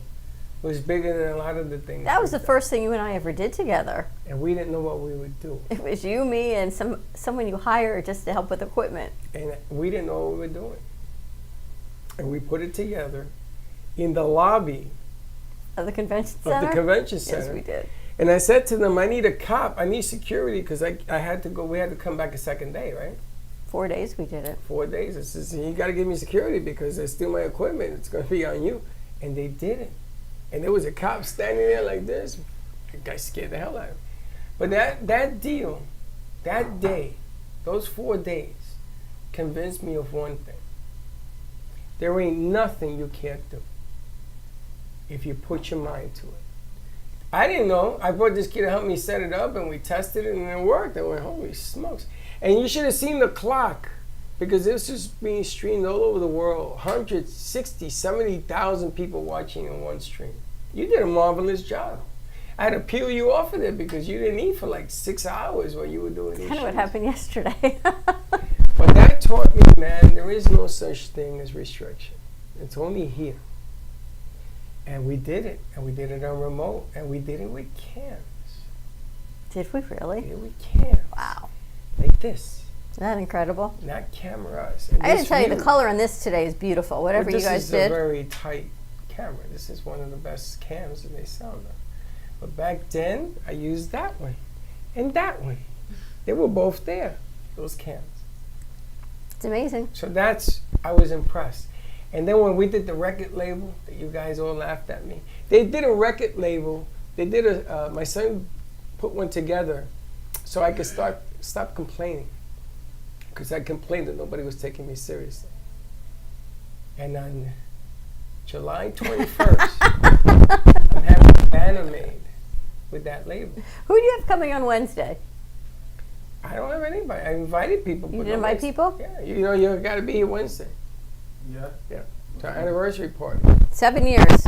was bigger than a lot of the things. That was the we've done. first thing you and I ever did together. And we didn't know what we would do. It was you, me, and someone you hired just to help with equipment. And we didn't know what we were doing. And we put it together in the lobby Of the convention of center? the convention center. Yes, we did. And I said to them, I need a cop, I need security, because I had to go, we had to come back a second day, right? 4 days we did it. 4 days. I says, you got to give me security because they steal my equipment. It's going to be on you. And they did it. And there was a cop standing there like this. The guy scared the hell out of me. But that deal, that day, those 4 days, convinced me of one thing. There ain't nothing you can't do if you put your mind to it. I didn't know. I brought this kid to help me set it up, and we tested it, and it worked. I went, holy smokes. And you should have seen the clock, because this is being streamed all over the world. 160, 70,000 people watching in one stream. You did a marvelous job. I had to peel you off of it because you didn't eat for like 6 hours while you were doing these Kind of what shows. happened yesterday. But that taught me, man, there is no such thing as restriction. It's only here. And we did it. And we did it on remote. And we did it with cams. Did we We really? did it with cams. Wow. Like this. Isn't that incredible? Not cameras. And I got to this tell you, the really- color on this today is beautiful. Whatever you guys This is a did. very tight camera. This is one of the best cams that they sell now. But back then, I used that one and that one. They were both there, those cams. It's amazing. So I was impressed. And then when we did the record label, that you guys all laughed at me, they did a record label. They did my son put one together so I could stop complaining. Because I complained that nobody was taking me seriously. And on July 21st, I'm having a banner made with that label. Who do you have coming on Wednesday? I don't have anybody. I invited people. You but did invite nobody's- people? Yeah, you got to be here Wednesday. Yeah. Yeah, to our anniversary party. 7 years.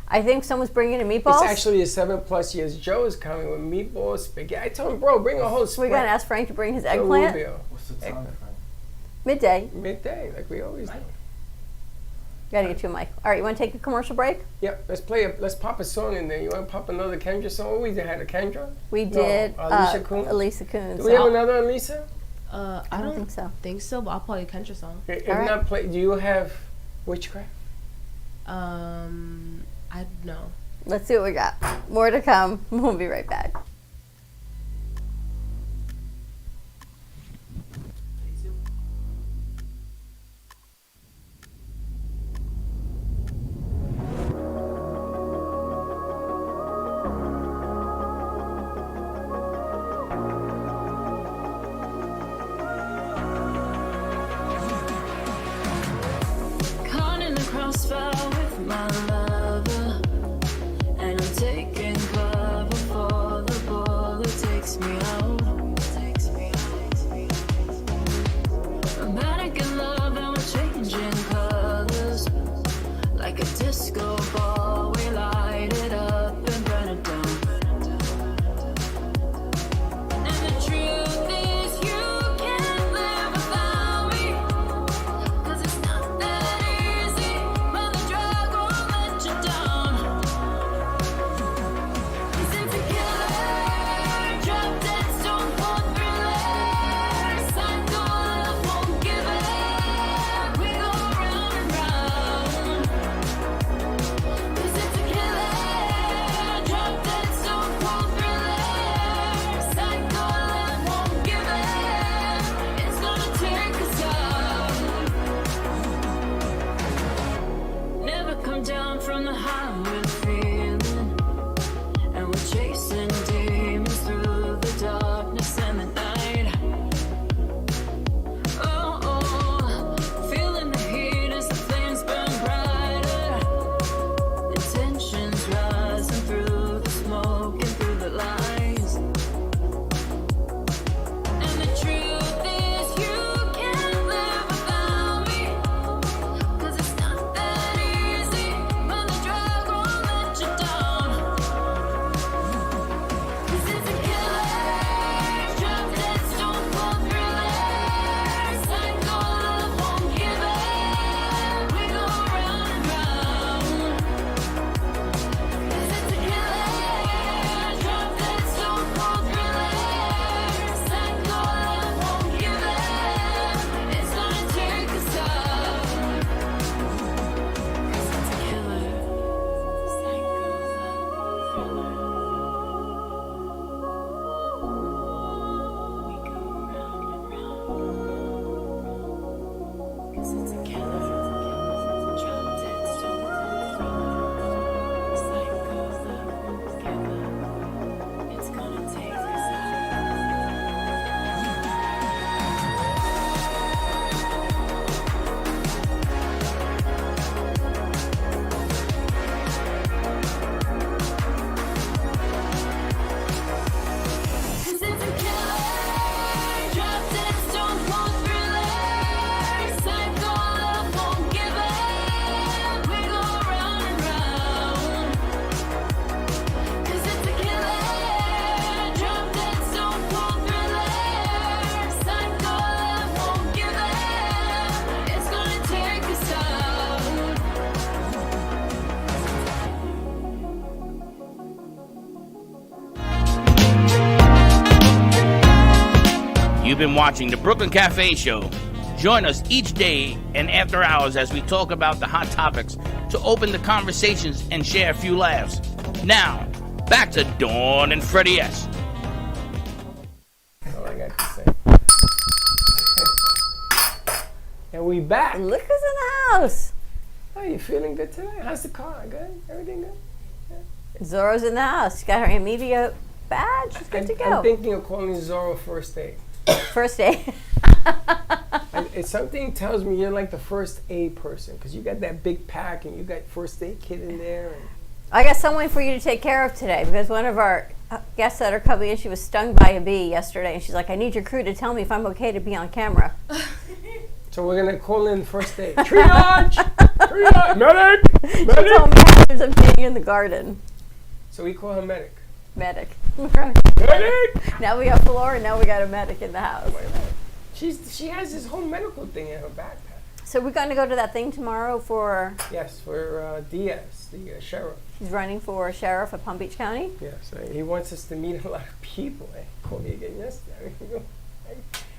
I think someone's bringing in meatballs. It's actually a 7+ years. Joe is coming with meatballs, spaghetti. I told him, bro, bring a whole We're spread. going to ask Frank to bring his Joe eggplant. Rubio. What's the time frame? Midday. midday, like we always do. Gotta get you a mic. All right, you want to take a commercial break? Yep. Let's pop a song in there. You want to pop another Kendra song? We had a Kendra. We No, did. Alicia Coons? Alicia Coons. Do we have another Elisa? I I don't think so. think so, but I'll play a Kendra song. If All right. not, play. Do you have Witchcraft? I know. Let's see what we got. More to come. We'll be right back. Caught in the crossfire with my lover, and I'm taking cover before the bullet takes me out. I'm panic in love and we're changing colors like a disco ball. We light it up and burn it down. And the truth is, you can't live without me. 'Cause it's not that easy, but the drug won't let you down. 'Cause it's a killer, drop dead, stone cold thriller. Psycho love won't give up, we go round and round. 'Cause it's a killer, drop dead, stone cold thriller. Psycho love won't give up, it's gonna take us out. Never come down from the high we're feeling, and we're chasing demons through the darkness and the night. Oh, oh, feeling the heat as the flames burn brighter. The tensions rising through the smoke and through the lies. And the truth is, you can't live without me. 'Cause it's not that easy, but the drug won't let you down. 'Cause it's a killer, drop dead, stone cold thriller. Psycho love won't give up, we go round and round. 'Cause it's a killer, drop dead, stone cold thriller. Psycho love won't give up, it's gonna take us out. 'Cause it's a killer, psycho love thriller. We go round and round. 'Cause it's a killer, drop dead, stone cold thriller. Psycho love won't give up, it's gonna take us out. Cause it's a killer, drop dead, stone cold thriller. Psycho love won't give up, we go round and round. 'Cause it's a killer, drop dead, stone cold thriller. Psycho love won't give up, it's gonna take us out. You've been watching the Brooklyn Cafe Show. Join us each day and after hours as we talk about the hot topics to open the conversations and share a few laughs. Now, back to Dawn and Freddie S. That's all I got to say. And we back. Look who's in the house. Are you feeling good tonight? How's the car? Good? Everything good? Zoro's in the house. She got her immediate badge. She's good to go. I'm thinking of calling Zorro First Aid. First day. It's something tells me you're like the first aid person because you got that big pack and you got first aid kit in there. And I got someone for you to take care of today because one of our guests that are coming in, she was stung by a bee yesterday, and she's like, I need your crew to tell me if I'm okay to be on camera. so we're gonna call in first aid. Triage! Triage! Medic! She Medic! told me hazards of being in the garden. So we call her medic. Medic. Medic! Now we got Flora, and now we got a medic in the house. She has this whole medical thing in her backpack. So we're going to go to that thing tomorrow for, Yes, for Diaz, the sheriff. he's running for sheriff of Palm Beach County. Yes, he wants us to meet a lot of people. He called me again yesterday.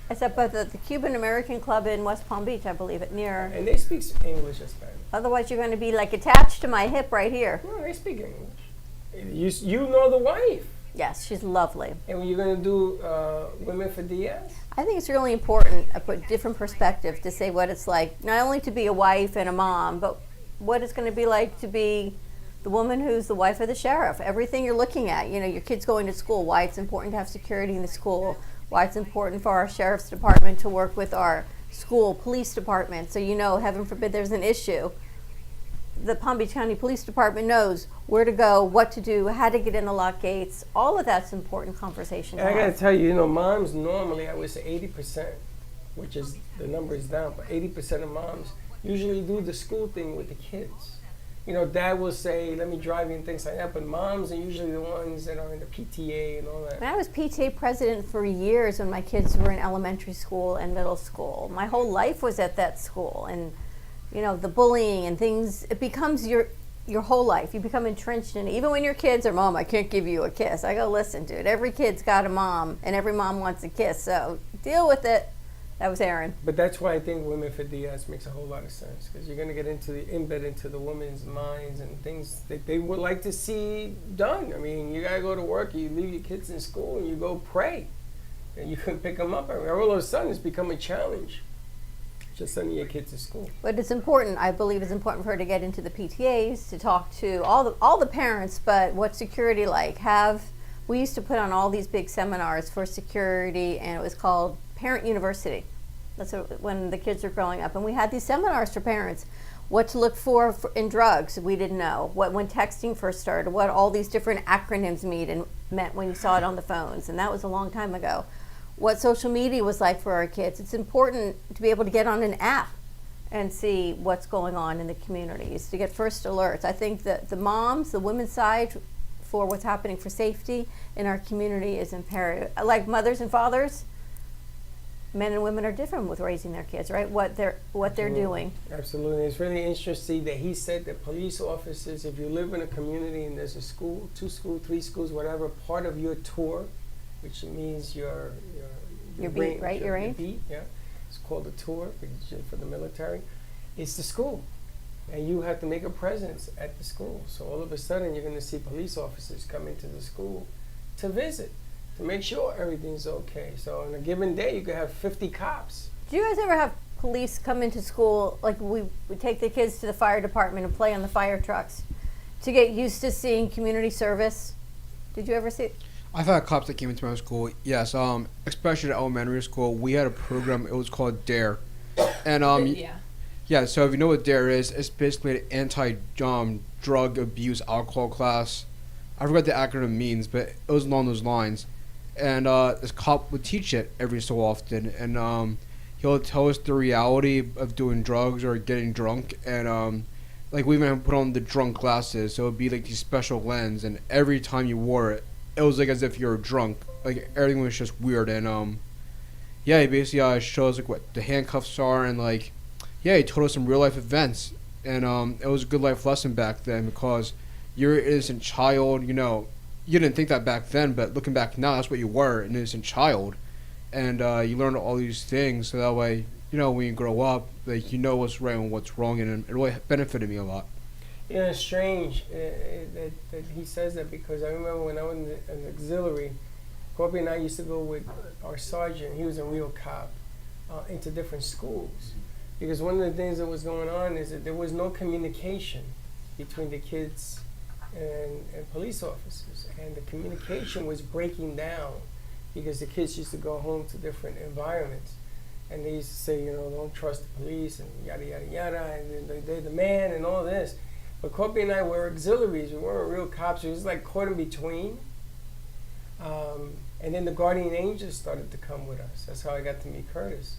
I said, but the Cuban American Club in West Palm Beach, I believe it, near. And they speak English and Spanish. Otherwise, you're going to be like attached to my hip right here. No, they speak English. You know the wife. Yes, she's lovely. And you're going to do Women for Diaz? I think it's really important. I put different perspective to say what it's like, not only to be a wife and a mom, but what it's going to be like to be the woman who's the wife of the sheriff. Everything you're looking at, you know, your kids going to school, why it's important to have security in the school, why it's important for our sheriff's department to work with our school police department. So, you know, heaven forbid there's an issue. The Palm Beach County Police Department knows where to go, what to do, how to get in the lock gates. All of that's important conversation to And I got have. to tell you, you know, moms normally, I would say 80%, which is, the number is down, but 80% of moms usually do the school thing with the kids. You know, dad will say, let me drive you and things like that, but moms are usually the ones that are in the PTA and all that. I was PTA president for years when my kids were in elementary school and middle school. My whole life was at that school, and you know, the bullying and things, it becomes your whole life. You become entrenched in it. Even when your kids are, Mom, I can't give you a kiss. I go, listen, dude, every kid's got a mom, and every mom wants a kiss, so deal with it. That was Aaron. But that's why I think Women for Diaz makes a whole lot of sense, because you're going to get embed into the women's minds and things that they would like to see done. I mean, you got to go to work, you leave your kids in school, and you go pray. And you can pick them up. I mean, all of a sudden, it's become a challenge, just sending your kids to school. But it's important, I believe it's important for her to get into the PTAs, to talk to all the parents, but what's security like? We used to put on all these big seminars for security, and it was called Parent University. That's when the kids were growing up. And we had these seminars for parents. What to look for in drugs, we didn't know. When texting first started, what all these different acronyms meant when you saw it on the phones. And that was a long time ago. What social media was like for our kids. It's important to be able to get on an app and see what's going on in the communities, to get first alerts. I think that the moms, the women's side, for what's happening for safety in our community is imperative. Like mothers and fathers, men and women are different with raising their kids, right? What they're doing. Absolutely. It's really interesting that he said that police officers, if you live in a community and there's a school, 2 schools, 3 schools, whatever, part of your tour, which means your beat, right? Your range? beat, yeah. It's called a tour for the military. It's the school. And you have to make a presence at the school. So all of a sudden, you're going to see police officers come into the school to visit, to make sure everything's okay. So on a given day, you could have 50 cops. Do you guys ever have police come into school, like we take the kids to the fire department and play on the fire trucks to get used to seeing community service? Did you ever see? I've had cops that came into my school. Yes, especially at elementary school, we had a program. It was called DARE, and yeah. So if you know what DARE is, it's basically an anti-drug abuse alcohol class. I forgot the acronym means, but it was along those lines. And this cop would teach it every so often, and he'll tell us the reality of doing drugs or getting drunk, and like we even put on the drunk glasses, so it would be like these special lens, and every time you wore it, it was like as if you were drunk. Like everything was just weird, and yeah, he basically shows like what the handcuffs are, and like yeah, he told us some real life events, and it was a good life lesson back then because you're an innocent child, you know. You didn't think that back then, but looking back now, that's what you were, an innocent child. And you learn all these things, so that way, you know, when you grow up, like, you know what's right and what's wrong, and it really benefited me a lot. You know, it's strange that he says that, because I remember when I was in the auxiliary, Corby and I used to go with our sergeant, he was a real cop, into different schools. Because one of the things that was going on is that there was no communication between the kids and police officers, and the communication was breaking down because the kids used to go home to different environments, and they used to say, you know, don't trust the police and yada yada yada, and they're the man and all this. But Corby and I were auxiliaries; we weren't real cops. It was like caught in between. And then the guardian angels started to come with us. That's how I got to meet Curtis,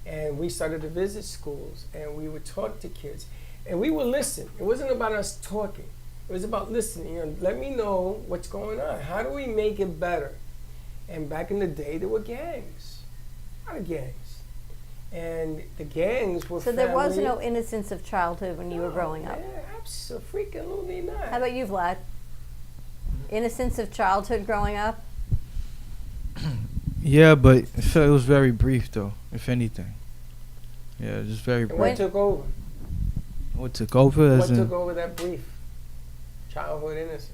and we started to visit schools, and we would talk to kids, and we would listen. It wasn't about us talking. It was about listening. You know, let me know what's going on. How do we make it better? And back in the day, there were gangs. A lot of gangs. And the gangs were So there was family. no innocence of childhood when you were growing up. Absolutely not. How about you, Vlad? Innocence of childhood growing up? Yeah, but it was very brief though, if anything. Yeah, just very And brief. what took over? What took over What as took in, over that brief childhood innocence?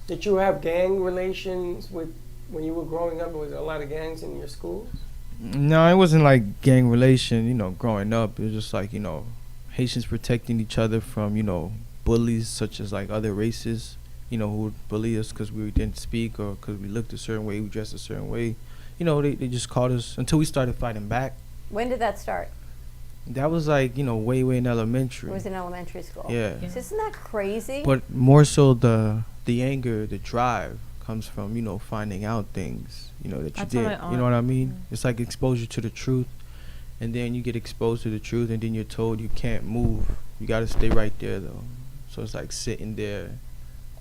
Did you have gang relations with when you were growing up? Was there a lot of gangs in your schools? no, it wasn't like gang relation, growing up. It was just like, Haitians protecting each other from, bullies such as like other races, who would bully us because we didn't speak or because we looked a certain way, we dressed a certain way. They just called us until we started fighting back. When did that start? That was like, way in It elementary. was in elementary school. Yeah. Yeah. So isn't that crazy? But more so the anger, the drive comes from, finding out things, that you That's did. what my You know aunt- what I mean? Mm. It's like exposure to the truth. And then you get exposed to the truth and then you're told you can't move. You got to stay right there though. So it's like sitting there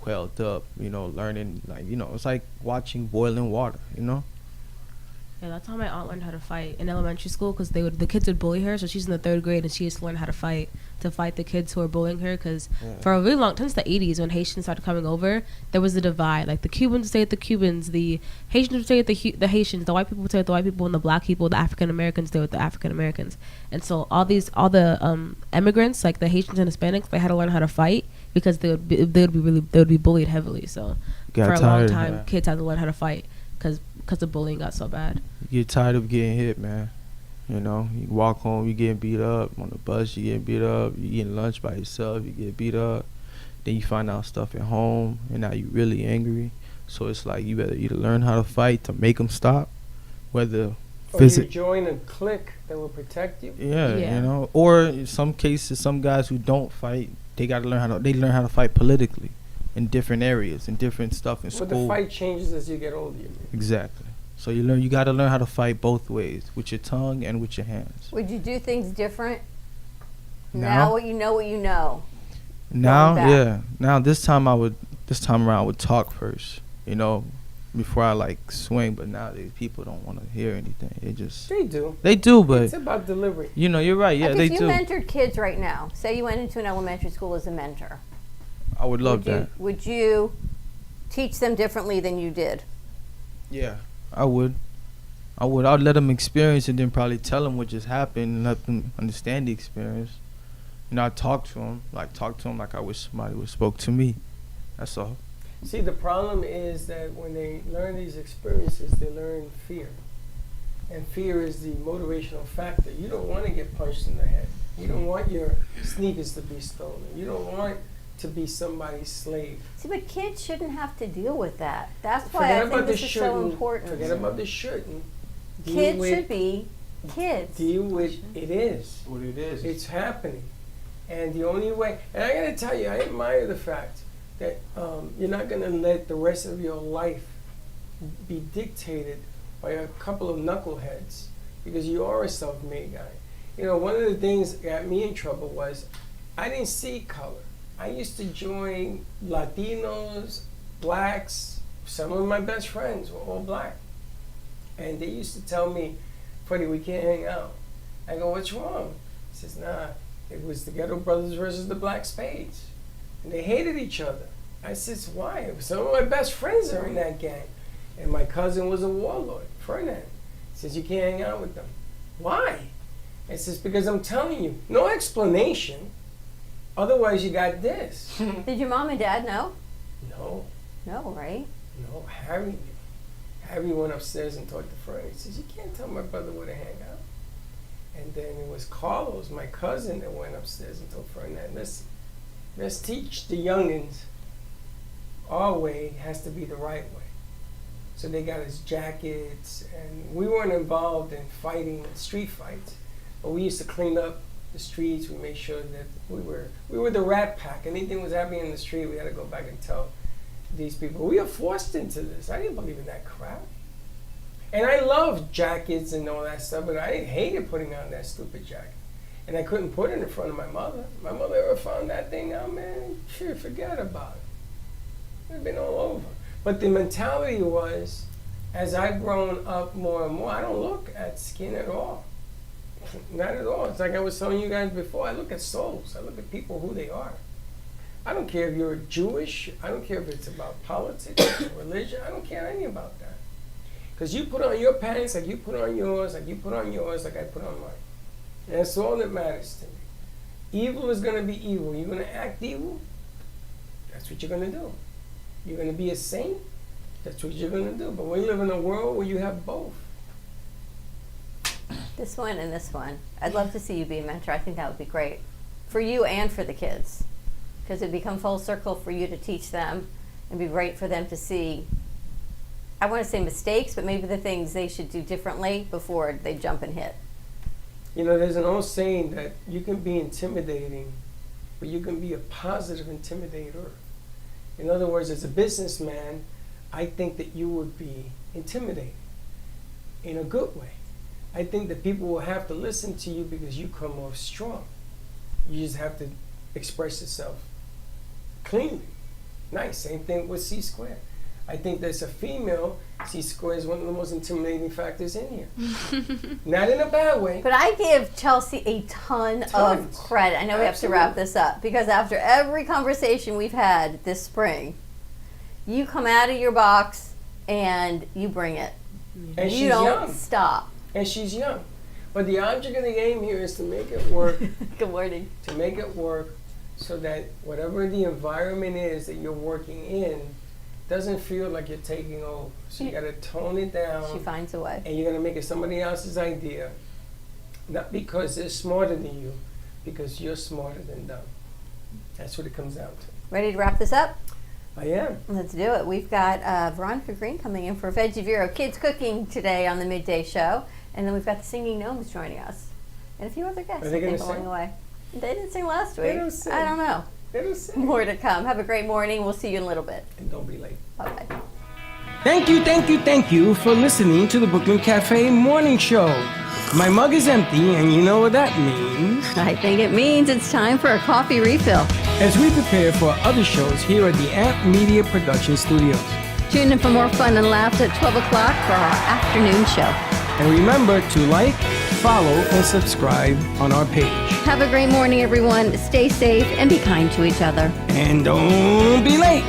quelled up, learning like, it's like watching boiling water, Yeah, that's how my aunt learned how to fight in elementary school because the kids would bully her. So she's in the 3rd grade and she used to learn how to fight the kids who were bullying her. Because for a really long since the 80s when Haitians started coming over, there was a divide. Like the Cubans would stay with the Cubans, the Haitians would stay with the Haitians, the white people would stay with the white people, and the black people, the African Americans, stay with the African Americans. And so all the immigrants, like the Haitians and Hispanics, they had to learn how to fight because they would be bullied heavily. So Got for a long tired. time, Yeah. kids had to learn how to fight because the bullying got so bad. You get tired of getting hit, man. You walk home, you getting beat up. On the bus, you getting beat up. You eating lunch by yourself, you get beat up. Then you find out stuff at home, and now you really angry. So it's like you better either learn how to fight to make them stop, whether Or you physic. join a clique that will protect you? Yeah, Yeah. Or in some cases, some guys who don't fight, they got to learn how to fight politically, in different areas, in different stuff in school. But the fight changes as you get older. You mean. Exactly. So you got to learn how to fight both ways, with your tongue and with your hands. Would you do things different? Now? What you know. Now, back. yeah. Now this time around I would talk first, before I like swing. But nowadays people don't want to hear anything. They do. But It's about delivery. you're right. Yeah, Like they if you do. mentored kids right now, say you went into an elementary school as a mentor, I would love that. Would you teach them differently than you did? Yeah, I would. I'd let them experience and then probably tell them what just happened and let them understand the experience. I'd talk to them like I wish somebody would spoke to me. That's all. See, the problem is that when they learn these experiences, they learn fear. And fear is the motivational factor. You don't want to get punched in the head. You don't want your sneakers to be stolen. You don't want to be somebody's slave. See, but kids shouldn't have to deal with that. That's why Forget I about think the this is so shouldn't. important. Forget about the shouldn't. Deal Kids with- should be kids. Deal with it is. What it is. It's happening. And the only way, and I gotta tell you, I admire the fact that you're not gonna let the rest of your life be dictated by a couple of knuckleheads because you are a self-made guy. One of the things that got me in trouble was I didn't see color. I used to join Latinos, blacks. Some of my best friends were all black. And they used to tell me, Freddie, we can't hang out. I go, what's wrong? He says, nah, it was the Ghetto Brothers versus the Black Spades. And they hated each other. I says, why? Some of my best friends are in that gang. And my cousin was a warlord, Ferdinand. He says, you can't hang out with them. Why? I says, because I'm telling you, no explanation. Otherwise, you got this. Did your mom and dad know? No, No, right? no, Harry knew. Harry went upstairs and talked to Freddie. He says, you can't tell my brother where to hang out. And then it was Carlos, my cousin, that went upstairs and told Ferdinand, listen, let's teach the youngins our way has to be the right way. So they got us jackets, and we weren't involved in fighting street fights, but we used to clean up the streets. We made sure that we were the rat pack. Anything was happening in the street, we had to go back and tell these people. We were forced into this. I didn't believe in that crap. And I loved jackets and all that stuff, but I hated putting on that stupid jacket. And I couldn't put it in front of my mother. My mother ever found that thing out, man, sure, forget about it. It'd been all over. But the mentality was, as I've grown up more and more, I don't look at skin at all. Not at all. It's like I was telling you guys before, I look at souls. I look at people who they are. I don't care if you're Jewish. I don't care if it's about politics, religion. I don't care any about that. Because you put on your pants like you put on yours, like you put on yours, like I put on mine. And that's all that matters to me. Evil is going to be evil. You're going to act evil, that's what you're going to do. You're going to be a saint, that's what you're going to do. But we live in a world where you have both. This one and this one. I'd love to see you be a mentor. I think that would be great for you and for the kids, because it'd become full circle for you to teach them and be great for them to see. I want to say mistakes, but maybe the things they should do differently before they jump and hit. You know, there's an old saying that you can be intimidating, but you can be a positive intimidator. In other words, as a businessman, I think that you would be intimidating in a good way. I think that people will have to listen to you because you come off strong. You just have to express yourself cleanly. Nice. Same thing with C Square. I think there's a female, C Square is one of the most intimidating factors in here. Not in a bad way. But I give Chelsea a ton of Tons. credit. I know we have to wrap this up, because after every conversation we've had this spring, you come out of your box and you bring it. And You she's don't young. stop. And she's young. But the object of the game here is to make it work. Good morning. To make it work so that whatever the environment is that you're working in doesn't feel like you're taking over. So you got to tone it down. She finds a way. And you're going to make it somebody else's idea. Not because they're smarter than you, because you're smarter than them. That's what it comes down to. Ready to wrap this up? I am. Let's do it. We've got Veronica Green coming in for Veggie Vero Kids Cooking today on the Midday Show. And then we've got the Singing Gnomes joining us. And a few other guests, Are they I think, gonna along sing? the way. They didn't sing last They week. don't sing. I don't know. It'll say. More to come. Have a great morning. We'll see you in a little bit. And don't be late. Bye-bye. Thank you for listening to the Brooklyn Cafe Morning Show. My mug is empty, and you know what that means. I think it means it's time for a coffee refill. As we prepare for other shows here at the Amp Media Production Studios. Tune in for more fun and laughs at 12 o'clock for our afternoon show. And remember to like, follow, and subscribe on our page. Have a great morning, everyone. Stay safe and be kind to each other. And don't be late.